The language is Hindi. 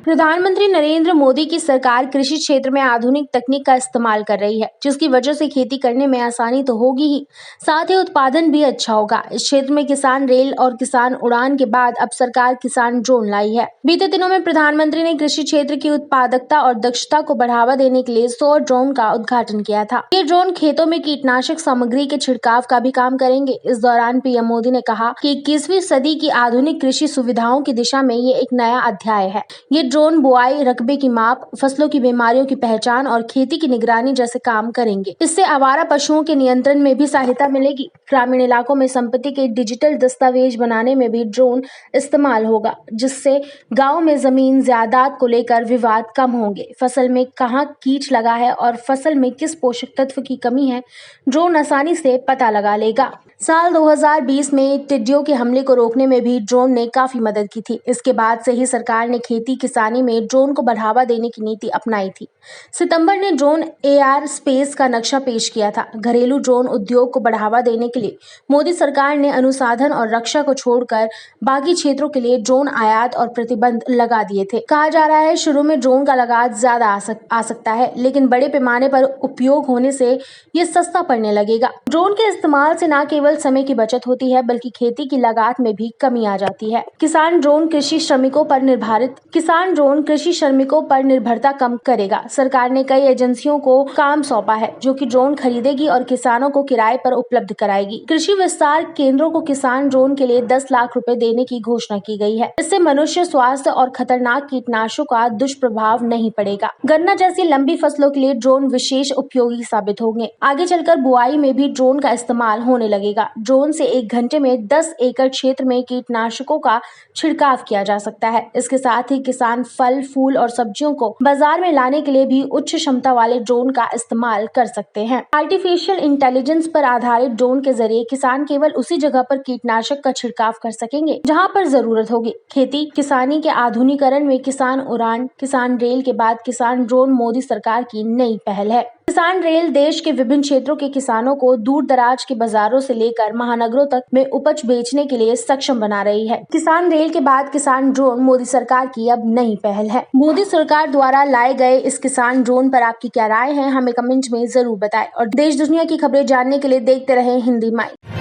प्रधानमंत्री नरेंद्र मोदी की सरकार कृषि क्षेत्र में आधुनिक तकनीक का इस्तेमाल कर रही है, जिसकी वजह से खेती करने में आसानी तो होगी ही, साथ ही उत्पादन भी अच्छा होगा। इस क्षेत्र में किसान रेल और किसान उड़ान के बाद अब सरकार किसान ड्रोन लाई है। बीते दिनों में प्रधानमंत्री ने कृषि क्षेत्र की उत्पादकता और दक्षता को बढ़ावा देने के लिए 100 ड्रोन का उद्घाटन किया था। ये ड्रोन खेतों में कीटनाशक सामग्री के छिड़काव का भी काम करेंगे। इस दौरान पीएम मोदी ने कहा कि 21वीं सदी की आधुनिक कृषि सुविधाओं की दिशा में ये एक नया अध्याय है। ये ड्रोन बुआई, रकबे की माप, फसलों की बीमारियों की पहचान और खेती की निगरानी जैसे काम करेंगे। इससे आवारा पशुओं के नियंत्रण में भी सहायता मिलेगी। ग्रामीण इलाकों में संपत्ति के डिजिटल दस्तावेज बनाने में भी ड्रोन इस्तेमाल होगा, जिससे गांव में जमीन जायदाद को लेकर विवाद कम होंगे। फसल में कहाँ कीट लगा है और फसल में किस पोषक तत्व की कमी है, ड्रोन आसानी से पता लगा लेगा। साल 2020 में टिड्डियों के हमले को रोकने में भी ड्रोन ने काफी मदद की थी। इसके बाद से ही सरकार ने खेती किसानी में ड्रोन को बढ़ावा देने की नीति अपनाई थी। सितंबर ने ड्रोन एयर स्पेस का नक्शा पेश किया था। घरेलू ड्रोन उद्योग को बढ़ावा देने के लिए मोदी सरकार ने अनुसंधान और रक्षा को छोड़कर बाकी क्षेत्रों के लिए ड्रोन आयात और प्रतिबंध लगा दिए थे। कहा जा रहा है शुरू में ड्रोन का लागत ज्यादा आ सकता है, लेकिन बड़े पैमाने पर उपयोग होने से ये सस्ता पड़ने लगेगा। ड्रोन के इस्तेमाल से न केवल समय की बचत होती है, बल्कि खेती की लागत में भी कमी आ जाती है। किसान ड्रोन कृषि श्रमिकों पर निर्भरता कम करेगा। सरकार ने कई एजेंसियों को काम सौंपा है, जो कि ड्रोन खरीदेगी और किसानों को किराए पर उपलब्ध कराएगी। कृषि विस्तार केंद्रों को किसान ड्रोन के लिए 10 लाख रुपए देने की घोषणा की गई है। इससे मनुष्य स्वास्थ्य और खतरनाक कीटनाशकों का दुष्प्रभाव नहीं पड़ेगा। गन्ना जैसी लंबी फसलों के लिए ड्रोन विशेष उपयोगी साबित होंगे। आगे चलकर बुआई में भी ड्रोन का इस्तेमाल होने लगेगा। ड्रोन से 1 घंटे में 10 एकड़ क्षेत्र में कीटनाशकों का छिड़काव किया जा सकता है। इसके साथ ही किसान फल, फूल और सब्जियों को बाजार में लाने के लिए भी उच्च क्षमता वाले ड्रोन का इस्तेमाल कर सकते हैं। आर्टिफिशियल इंटेलिजेंस पर आधारित ड्रोन के जरिए किसान केवल उसी जगह पर कीटनाशक का छिड़काव कर सकेंगे जहां पर जरूरत होगी। खेती किसानी के आधुनिकीकरण में किसान उड़ान, किसान रेल के बाद किसान ड्रोन मोदी सरकार की नई पहल है। किसान रेल देश के विभिन्न क्षेत्रों के किसानों को दूर दराज के बाजारों से लेकर महानगरों तक में उपज बेचने के लिए सक्षम बना रही है। किसान रेल के बाद किसान ड्रोन मोदी सरकार की अब नई पहल है। मोदी सरकार द्वारा लाए गए इस किसान ड्रोन पर आपकी क्या राय है, हमें कमेंट में जरूर बताएं और देश दुनिया की खबरें जानने के लिए देखते रहें हिंदी माई।